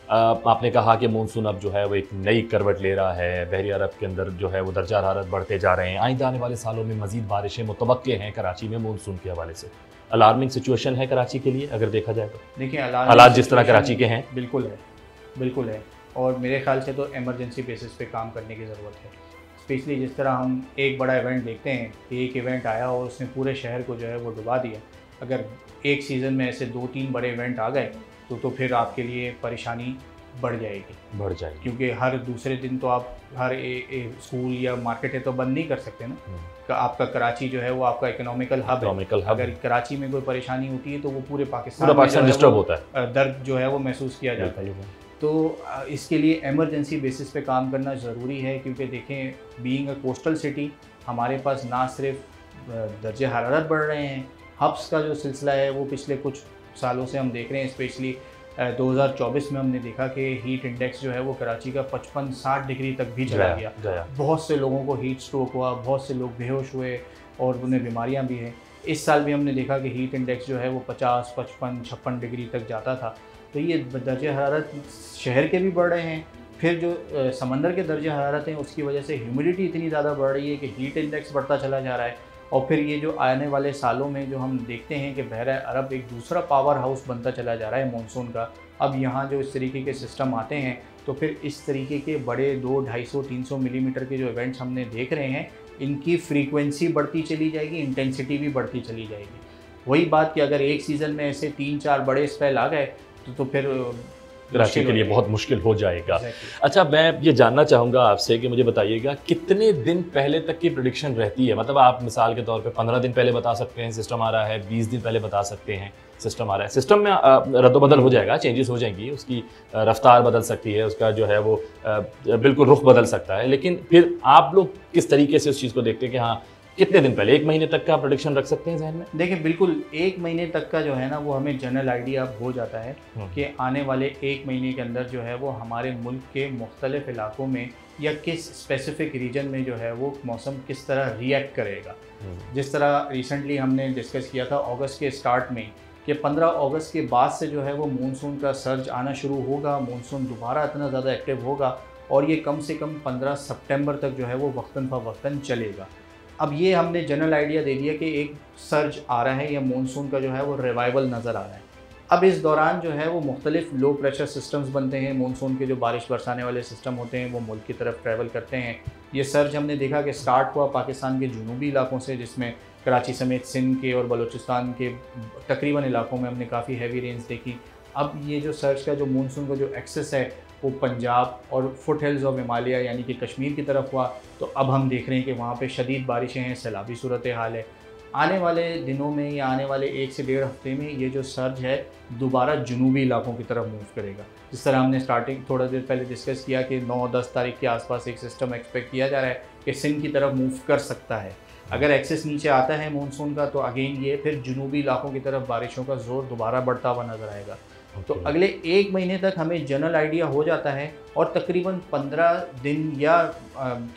आपने कहा कि मानसून अब जो है वो एक नई करवट ले रहा है, बहरी अरब के अंदर जो है वो दर्जा हरारत बढ़ते जा रहे हैं, आइंदा आने वाले सालों में मज़ीद बारिशें मुतवक्के हैं कराची में मानसून के हवाले से, अलार्मिंग सिचुएशन है कराची के लिए अगर देखा जाए तो? देखिए हालात जिस तरह कराची के हैं, बिल्कुल है, और मेरे ख्याल से तो एमरजेंसी बेसिस पे काम करने की ज़रूरत है। स्पेशली जिस तरह हम एक बड़ा इवेंट देखते हैं कि एक इवेंट आया और उसने पूरे शहर को जो है वो डुबा दिया। अगर एक सीज़न में ऐसे 2-3 बड़े इवेंट आ गए तो फिर आपके लिए परेशानी बढ़ जाएगी, क्योंकि हर दूसरे दिन तो आप हर स्कूल या मार्केटें तो बंद नहीं कर सकते ना। आपका कराची जो है वो आपका इकोनॉमिकल हब है। अगर कराची में कोई परेशानी होती है तो वो पूरे पाकिस्तान डिस्टर्ब होता है, दर्द जो है वो महसूस किया जाता है। तो इसके लिए एमरजेंसी बेसिस पे काम करना ज़रूरी है, क्योंकि देखें बीइंग अ कोस्टल सिटी हमारे पास ना सिर्फ दर्जे हरारत बढ़ रहे हैं, हब्स का जो सिलसिला है वो पिछले कुछ सालों से हम देख रहे हैं, स्पेशली 2024 में हमने देखा कि हीट इंडेक्स जो है वो कराची का 55-60 डिग्री तक भी चला गया। बहुत से लोगों को हीट स्ट्रोक हुआ, बहुत से लोग बेहोश हुए और उन्हें बीमारियां भी हैं। इस साल भी हमने देखा कि हीट इंडेक्स जो है वो 50, 55, 56 डिग्री तक जाता था। तो ये दर्जे हरारत शहर के भी बढ़ रहे हैं, फिर जो समंदर के दर्जे हरारत हैं उसकी वजह से ह्यूमिडिटी इतनी ज़्यादा बढ़ रही है कि हीट इंडेक्स बढ़ता चला जा रहा है। और फिर ये जो आने वाले सालों में जो हम देखते हैं कि बहरा अरब एक दूसरा पावर हाउस बनता चला जा रहा है मानसून का। अब यहाँ जो इस तरीके के सिस्टम आते हैं तो फिर इस तरीके के बड़े 200, 250, 300 मिलीमीटर के जो इवेंट्स हमने देख रहे हैं, इनकी फ्रीक्वेंसी बढ़ती चली जाएगी, इंटेंसिटी भी बढ़ती चली जाएगी। वही बात कि अगर एक सीज़न में ऐसे 3-4 बड़े स्पेल आ गए तो फिर कराची के लिए बहुत मुश्किल हो जाएगा। अच्छा, मैं ये जानना चाहूँगा आपसे कि मुझे बताइएगा कितने दिन पहले तक की प्रेडिक्शन रहती है? मतलब आप मिसाल के तौर पे 15 दिन पहले बता सकते हैं सिस्टम आ रहा है, 20 दिन पहले बता सकते हैं सिस्टम आ रहा है। सिस्टम में रद्दोबदल हो जाएगा, चेंजेस हो जाएंगी, उसकी रफ्तार बदल सकती है, उसका जो है वो बिल्कुल रुख बदल सकता है। लेकिन फिर आप लोग किस तरीके से उस चीज़ को देखते हैं कि हाँ कितने दिन पहले, 1 महीने तक का प्रेडिक्शन रख सकते हैं जहन में? देखिए बिल्कुल 1 महीने तक का जो है ना वो हमें जनरल आइडिया हो जाता है कि आने वाले 1 महीने के अंदर जो है वो हमारे मुल्क के मुख्तलिफ इलाकों में या किस स्पेसिफिक रीजन में जो है वो मौसम किस तरह रिएक्ट करेगा। जिस तरह रिसेंटली हमने डिस्कस किया था अगस्त के स्टार्ट में कि 15 अगस्त के बाद से जो है वो मानसून का सर्ज आना शुरू होगा, मानसून दोबारा इतना ज़्यादा एक्टिव होगा और ये कम से कम 15 सितंबर तक जो है वो वक्तन फ़वक्तन चलेगा। अब ये हमने जनरल आइडिया दे दिया कि एक सर्ज आ रहा है या मानसून का जो है वो रिवाइवल नज़र आ रहा है। अब इस दौरान जो है वो मुख्तलिफ लो प्रेशर सिस्टम्स बनते हैं, मानसून के जो बारिश बरसाने वाले सिस्टम होते हैं वो मुल्क की तरफ ट्रैवल करते हैं। ये सर्ज हमने देखा कि स्टार्ट हुआ पाकिस्तान के जुनूबी इलाकों से, जिसमें कराची समेत सिंध के और बलूचिस्तान के तकरीबन इलाकों में हमने काफ़ी हैवी रेंज देखी। अब ये जो सर्ज का जो मानसून का जो एक्सेस है वो पंजाब और फुट हिल्स ऑफ हिमालय यानी कि कश्मीर की तरफ हुआ। तो अब हम देख रहे हैं कि वहाँ पे शदीद बारिशें हैं, सैलाबी सूरत हाल है। आने वाले दिनों में या आने वाले 1 से 1.5 हफ्ते में ये जो सर्ज है दोबारा जुनूबी इलाकों की तरफ मूव करेगा। जिस तरह हमने स्टार्टिंग थोड़ा देर पहले डिस्कस किया कि 9-10 तारीख के आसपास एक सिस्टम एक्सपेक्ट किया जा रहा है कि सिंध की तरफ मूव कर सकता है। अगर एक्सेस नीचे आता है मानसून का तो अगेन ये फिर जुनूबी इलाकों की तरफ बारिशों का जोर दोबारा बढ़ता हुआ नज़र आएगा। तो अगले 1 महीने तक हमें जनरल आइडिया हो जाता है और तकरीबन 15 दिन या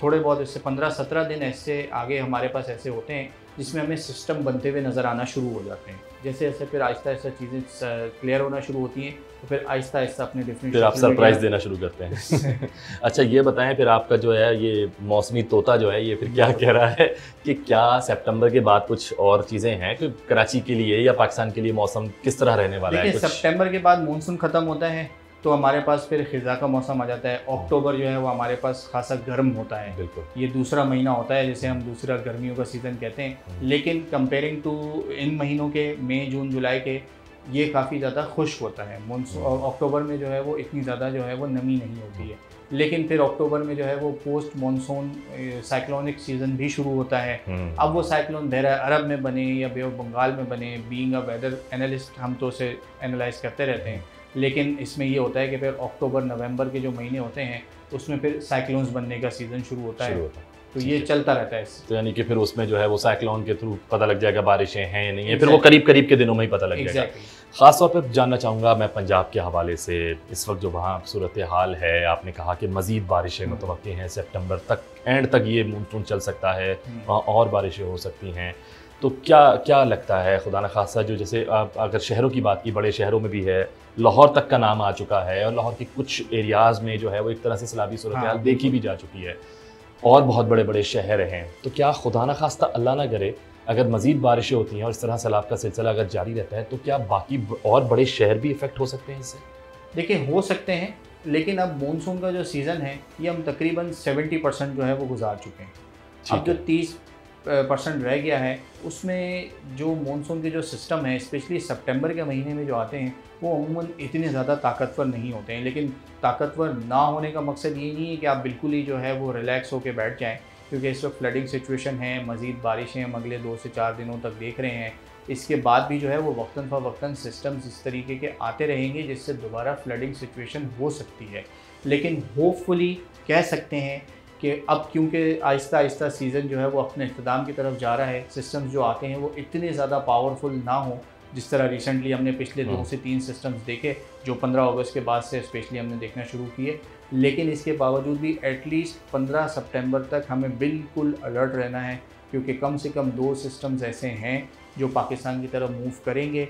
थोड़े बहुत इससे 15-17 दिन ऐसे आगे हमारे पास ऐसे होते हैं जिसमें हमें सिस्टम बनते हुए नज़र आना शुरू हो जाते हैं। जैसे जैसे फिर आहिस्ता आहिस्ता चीज़ें क्लियर होना शुरू होती हैं तो फिर आहिस्ता आहिस्ता अपने डिफरेंट फिर आप सरप्राइज देना शुरू करते हैं। अच्छा ये बताएं फिर आपका जो है ये मौसमी तोता जो है ये फिर क्या कह रहा है कि क्या सितंबर के बाद कुछ और चीज़ें हैं कि कराची के लिए या पाकिस्तान के लिए मौसम किस तरह रहने वाला है? देखिए सितंबर के बाद मानसून ख़त्म होता है तो हमारे पास फिर खिज़ा का मौसम आ जाता है। अक्टूबर जो है वो हमारे पास खासा गर्म होता है, बिल्कुल ये दूसरा महीना होता है जिसे हम दूसरा गर्मियों का सीज़न कहते हैं। लेकिन कंपेयरिंग टू इन महीनों के मई, जून, जुलाई के ये काफ़ी ज़्यादा खुश्क होता है। मानसून और अक्टूबर में जो है वो इतनी ज़्यादा जो है वो नमी नहीं होती है। लेकिन फिर अक्टूबर में जो है वो पोस्ट मानसून साइक्लोनिक सीज़न भी शुरू होता है। अब वो साइक्लोन बहरा अरब में बने या बे ऑफ बंगाल में बने, बीइंग अ वेदर एनालिस्ट हम तो उसे एनालाइज करते रहते हैं। लेकिन इसमें ये होता है कि फिर अक्टूबर नवंबर के जो महीने होते हैं उसमें फिर साइक्लोन्स बनने का सीज़न शुरू होता है। तो ये चलता रहता है। तो यानी कि फिर उसमें जो है वो साइक्लोन के थ्रू पता लग जाएगा बारिशें हैं या नहीं है, फिर वो करीब करीब के दिनों में ही पता लग जाएगा। ख़ास तौर पर जानना चाहूँगा मैं पंजाब के हवाले से, इस वक्त जो वहाँ सूरत हाल है, आपने कहा कि मज़ीद बारिशें मुतवक्की हैं, सितंबर तक एंड तक ये मानसून चल सकता है, वहाँ और बारिशें हो सकती हैं। तो क्या लगता है खुदा न खासा जो जैसे अगर शहरों की बात की, बड़े शहरों में भी है, लाहौर तक का नाम आ चुका है और लाहौर के कुछ एरियाज़ में जो है वो एक तरह से सैलाबी सूरत हाल देखी भी जा चुकी है और बहुत बड़े बड़े शहर हैं। तो क्या खुदा न खास्ता अल्लाह ना करे अगर मज़ीद बारिशें होती हैं और इस तरह सैलाब का सिलसिला अगर जारी रहता है तो क्या बाकी और बड़े शहर भी इफ़ेक्ट हो सकते हैं इससे? देखिए हो सकते हैं, लेकिन अब मानसून का जो सीज़न है ये हम तकरीबन 70% जो है वो गुजार चुके हैं। अब जो 30% रह गया है उसमें जो मानसून के जो सिस्टम है स्पेशली सितंबर के महीने में जो आते हैं वो अमूमन इतने ज़्यादा ताकतवर नहीं होते हैं। लेकिन ताकतवर ना होने का मकसद ये नहीं है कि आप बिल्कुल ही जो है वो रिलैक्स होकर बैठ जाएं, क्योंकि इस वक्त फ्लडिंग सिचुएशन है, मज़ीद बारिशें हम अगले 2 से 4 दिनों तक देख रहे हैं। इसके बाद भी जो है वो वक्तन फ़वक्तन सिस्टम्स इस तरीके के आते रहेंगे जिससे दोबारा फ्लडिंग सिचुएशन हो सकती है। लेकिन होपफुली कह सकते हैं कि अब क्योंकि आहिस्ता आहिस्ता सीज़न जो है वो अपने इख्तिताम की तरफ जा रहा है, सिस्टम्स जो आते हैं वो इतने ज़्यादा पावरफुल ना हो जिस तरह रिसेंटली हमने पिछले 2 से 3 सिस्टम्स देखे जो 15 अगस्त के बाद से स्पेशली हमने देखना शुरू किए। लेकिन इसके बावजूद भी एटलीस्ट 15 सितंबर तक हमें बिल्कुल अलर्ट रहना है, क्योंकि कम से कम 2 सिस्टम्स ऐसे हैं जो पाकिस्तान की तरफ मूव करेंगे।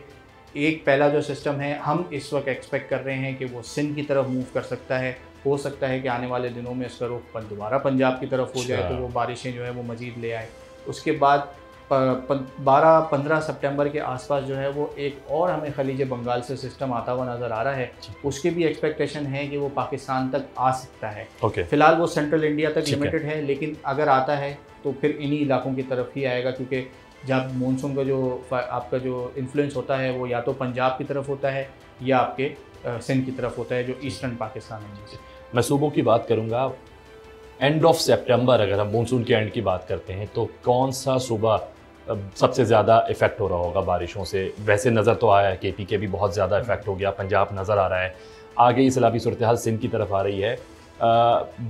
एक पहला जो सिस्टम है हम इस वक्त एक्सपेक्ट कर रहे हैं कि वो सिंध की तरफ मूव कर सकता है। हो सकता है कि आने वाले दिनों में इसका रुख दोबारा पंजाब की तरफ हो जाए, तो वो बारिशें जो है वो मज़ीद ले आए। उसके बाद 12-15 सितंबर के आसपास जो है वो एक और हमें खलीज बंगाल से सिस्टम आता हुआ नज़र आ रहा है। उसके भी एक्सपेक्टेशन है कि वो पाकिस्तान तक आ सकता है। फ़िलहाल वो सेंट्रल इंडिया तक लिमिटेड है, लेकिन अगर आता है तो फिर इन्हीं इलाकों की तरफ ही आएगा, क्योंकि जब मानसून का जो आपका जो इन्फ्लुएंस होता है वो या तो पंजाब की तरफ होता है या आपके सिंध की तरफ होता है, जो ईस्टर्न पाकिस्तान है। मैं सूबों की बात करूँगा, एंड ऑफ सितंबर अगर हम मानसून के एंड की बात करते हैं तो कौन सा सूबा सबसे ज़्यादा इफ़ेक्ट हो रहा होगा बारिशों से? वैसे नज़र तो आया है KP के भी बहुत ज़्यादा इफ़ेक्ट हो गया, पंजाब नज़र आ रहा है, आगे ही सैलाबी सूरत हाल सिंध की तरफ आ रही है,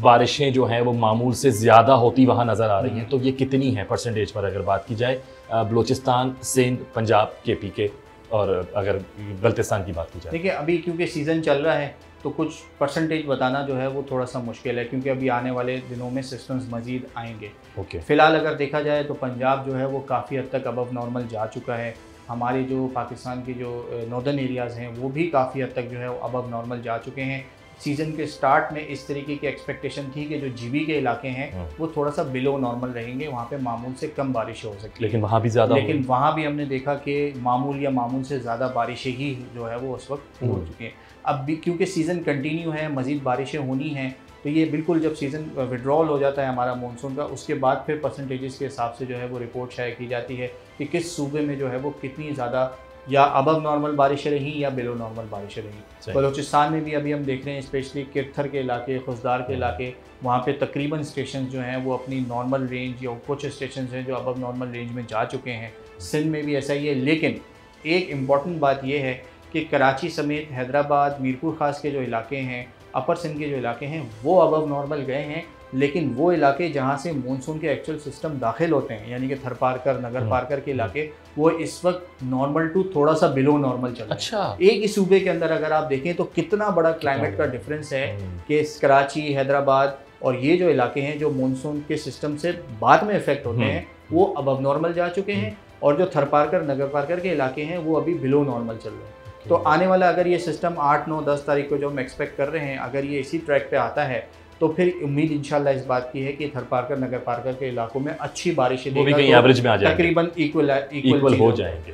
बारिशें जो हैं वो मामूल से ज़्यादा होती वहाँ नज़र आ रही हैं। तो ये कितनी हैं परसेंटेज पर अगर बात की जाए? बलूचिस्तान, सिंध, पंजाब, KP के, और अगर बल्तिस्तान की बात की जाए? देखिए, अभी क्योंकि सीज़न चल रहा है तो कुछ परसेंटेज बताना जो है वो थोड़ा सा मुश्किल है, क्योंकि अभी आने वाले दिनों में सिस्टम्स मज़ीद आएंगे। फ़िलहाल अगर देखा जाए तो पंजाब जो है वो काफ़ी हद तक अबव नॉर्मल जा चुका है। हमारी जो पाकिस्तान की जो नॉर्दर्न एरियाज़ हैं वो भी काफ़ी हद तक जो है वो अबव नॉर्मल जा चुके हैं। सीज़न के स्टार्ट में इस तरीके की एक्सपेक्टेशन थी कि जो GB के इलाके हैं वो थोड़ा सा बिलो नॉर्मल रहेंगे, वहाँ पे मामूल से कम बारिशें हो सकती है। लेकिन वहाँ भी ज़्यादा, लेकिन वहाँ भी हमने देखा कि मामूल या मामूल से ज़्यादा बारिशें ही जो है वो उस वक्त हो चुकी हैं। अब भी क्योंकि सीज़न कंटिन्यू है, मज़ीद बारिशें होनी हैं, तो ये बिल्कुल जब सीज़न विड्रॉल हो जाता है हमारा मानसून का, उसके बाद फिर परसेंटेजेस के हिसाब से जो है वो रिपोर्ट शाया की जाती है कि किस सूबे में जो है वो कितनी ज़्यादा या अबव नॉर्मल बारिशें रहीं या बिलो नॉर्मल बारिशें रहीं। बलूचिस्तान में भी अभी हम देख रहे हैं, स्पेशली किरथर के इलाके, खुजदार के इलाके, वहाँ पे तकरीबन स्टेशन जो हैं वो अपनी नॉर्मल रेंज या कुछ स्टेशन हैं जो अबव नॉर्मल रेंज में जा चुके हैं। सिंध में भी ऐसा ही है। लेकिन एक इम्पॉर्टेंट बात यह है कि कराची समेत हैदराबाद, मीरपुर ख़ास के जो इलाके हैं, अपर सिंध के जो इलाके हैं वो अबव नॉर्मल गए हैं। लेकिन वो इलाके जहाँ से मानसून के एक्चुअल सिस्टम दाखिल होते हैं, यानी कि थर पारकर, नगर पारकर के इलाके, वो इस वक्त नॉर्मल टू थोड़ा सा बिलो नॉर्मल चल रहे हैं। अच्छा, एक ही सूबे के अंदर अगर आप देखें तो कितना बड़ा क्लाइमेट का डिफरेंस है कि कराची, हैदराबाद और ये जो इलाके हैं जो मानसून के सिस्टम से बाद में इफेक्ट होते हैं वो अबव नॉर्मल जा चुके हैं, और जो थर पारकर, नगर पारकर के इलाके हैं वो अभी बिलो नॉर्मल चल रहे हैं। तो आने वाला अगर ये सिस्टम 8, 9, 10 तारीख को जो हम एक्सपेक्ट कर रहे हैं, अगर ये इसी ट्रैक पे आता है तो फिर उम्मीद इंशाल्लाह इस बात की है कि थर पारकर, नगर पारकर के इलाकों में अच्छी बारिशें देगा, तो एवरेज में आ जाएंगे, तकरीबन इक्वल हो जाएंगे।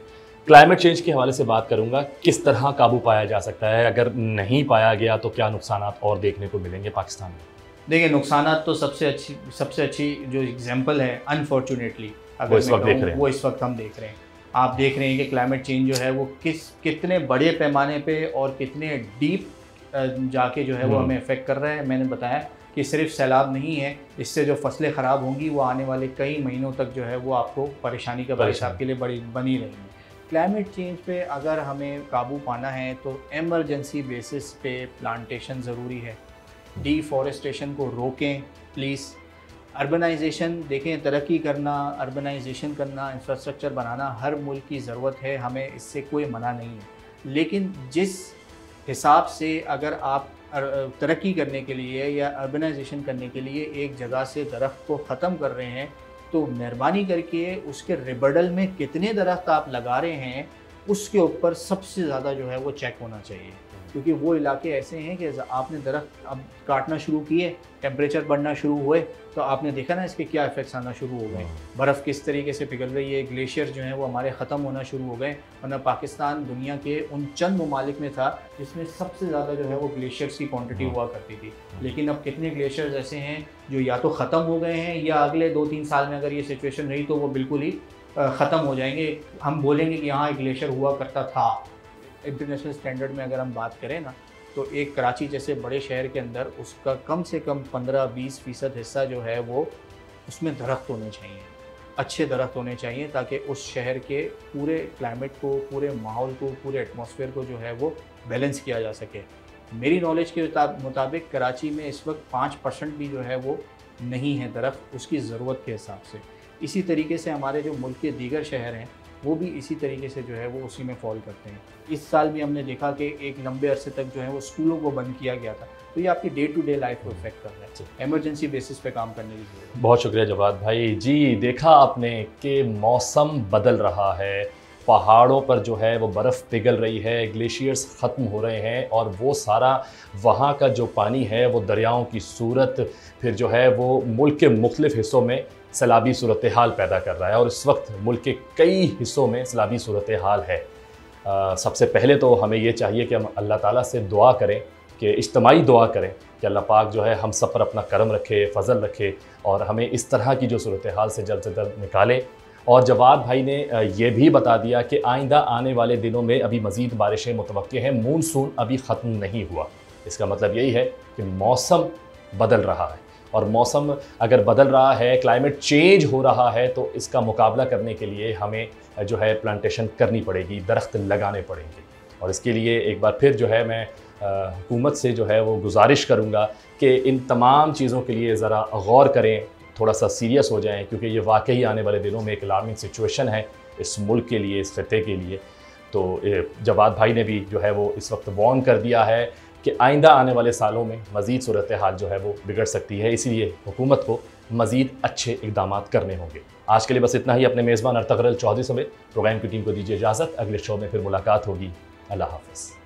क्लाइमेट चेंज के हवाले से बात करूंगा, किस तरह काबू पाया जा सकता है? अगर नहीं पाया गया तो क्या नुकसान और देखने को मिलेंगे पाकिस्तान में? देखिए, नुकसान तो सबसे अच्छी जो एग्जाम्पल है, अनफॉर्चुनेटली वो इस वक्त हम देख रहे हैं। आप देख रहे हैं कि क्लाइमेट चेंज जो है वो कितने बड़े पैमाने पे और कितने डीप जाके जो है वो हमें इफ़ेक्ट कर रहा है। मैंने बताया कि सिर्फ सैलाब नहीं है, इससे जो फसलें ख़राब होंगी वो आने वाले कई महीनों तक जो है वो आपको परेशानी का बायस आपके लिए बनी रहेंगी। क्लाइमेट चेंज पे अगर हमें काबू पाना है तो एमरजेंसी बेसिस पे प्लांटेशन ज़रूरी है। डिफॉरेस्टेशन को रोकें प्लीज़। अर्बनाइजेशन देखें, तरक्की करना, अर्बनाइजेशन करना, इंफ्रास्ट्रक्चर बनाना हर मुल्क की ज़रूरत है, हमें इससे कोई मना नहीं है। लेकिन जिस हिसाब से अगर आप तरक्की करने के लिए या अर्बनाइजेशन करने के लिए एक जगह से दरख्त को ख़त्म कर रहे हैं, तो मेहरबानी करके उसके रिबडल में कितने दरख्त आप लगा रहे हैं उसके ऊपर सबसे ज़्यादा जो है वो चेक होना चाहिए। क्योंकि वो इलाके ऐसे हैं कि आपने दरख्त अब काटना शुरू किए, टेम्परेचर बढ़ना शुरू हुए, तो आपने देखा ना इसके क्या इफेक्ट्स आना शुरू हो गए। बर्फ़ किस तरीके से पिघल रही है, ग्लेशियर जो हैं वो हमारे ख़त्म होना शुरू हो गए। वरना पाकिस्तान दुनिया के उन चंद ममालिक में था जिसमें सबसे ज़्यादा जो है वो ग्लेशियर्स की क्वांटिटी हुआ करती थी। लेकिन अब कितने ग्लेशियर्स ऐसे हैं जो या तो ख़त्म हो गए हैं या अगले 2-3 साल में अगर ये सिचुएशन रही तो वो बिल्कुल ही ख़त्म हो जाएंगे। हम बोलेंगे कि यहाँ एक ग्लेशियर हुआ करता था। इंटरनेशनल स्टैंडर्ड में अगर हम बात करें ना, तो एक कराची जैसे बड़े शहर के अंदर उसका कम से कम 15-20% हिस्सा जो है वो उसमें दरख्त होने चाहिए, अच्छे दरख्त होने चाहिए, ताकि उस शहर के पूरे क्लाइमेट को, पूरे माहौल को, पूरे एटमॉस्फेयर को जो है वो बैलेंस किया जा सके। मेरी नॉलेज के मुताबिक कराची में इस वक्त 5% भी जो है वो नहीं है दरख्त उसकी ज़रूरत के हिसाब से। इसी तरीके से हमारे जो मुल्क के दीगर शहर हैं वो भी इसी तरीके से जो है वो उसी में फॉल करते हैं। इस साल भी हमने देखा कि एक लंबे अरसे तक जो है वो स्कूलों को बंद किया गया था, तो ये आपकी डे टू डे लाइफ को इफेक्ट कर रहा है। इमरजेंसी बेसिस पे काम करने की जरूरत है। बहुत शुक्रिया जवाद भाई जी। देखा आपने कि मौसम बदल रहा है, पहाड़ों पर जो है वो बर्फ़ पिघल रही है, ग्लेशियर्स ख़त्म हो रहे हैं और वो सारा वहाँ का जो पानी है वो दरियाओं की सूरत फिर जो है वो मुल्क के मुख्तलिफ़ हिस्सों में सैलाबी सूरत हाल पैदा कर रहा है। और इस वक्त मुल्क के कई हिस्सों में सैलाबी सूरत हाल है। सबसे पहले तो हमें ये चाहिए कि हम अल्लाह ताला से दुआ करें, कि इज्तमाई दुआ करें कि अल्लाह पाक जो है हम सब पर अपना करम रखे, फ़ज़ल रखे और हमें इस तरह की जो सूरत हाल से जल्द निकाले। और जवाद भाई ने ये भी बता दिया कि आइंदा आने वाले दिनों में अभी मज़ीद बारिशें मुतवक्के हैं, मूनसून अभी ख़त्म नहीं हुआ। इसका मतलब यही है कि मौसम बदल रहा है और मौसम अगर बदल रहा है, क्लाइमेट चेंज हो रहा है, तो इसका मुकाबला करने के लिए हमें जो है प्लांटेशन करनी पड़ेगी, दरख्त लगाने पड़ेंगे। और इसके लिए एक बार फिर जो है मैं हुकूमत से जो है वो गुजारिश करूँगा कि इन तमाम चीज़ों के लिए ज़रा गौर करें, थोड़ा सा सीरियस हो जाएं, क्योंकि ये वाकई आने वाले दिनों में एक अलार्मिंग सिचुएशन है इस मुल्क के लिए, इस खित्ते के लिए। तो जवाद भाई ने भी जो है वो इस वक्त वार्न कर दिया है कि आइंदा आने वाले सालों में मज़ीद सूरत हाल जो है वो बिगड़ सकती है, इसीलिए हुकूमत को मज़ीद अच्छे इक़दाम करने होंगे। आज के लिए बस इतना ही। अपने मेज़बान अर्तगरल चौधरी समेत प्रोग्राम की टीम को दीजिए इजाज़त। अगले शो में फिर मुलाकात होगी। अल्लाह हाफ़िज़।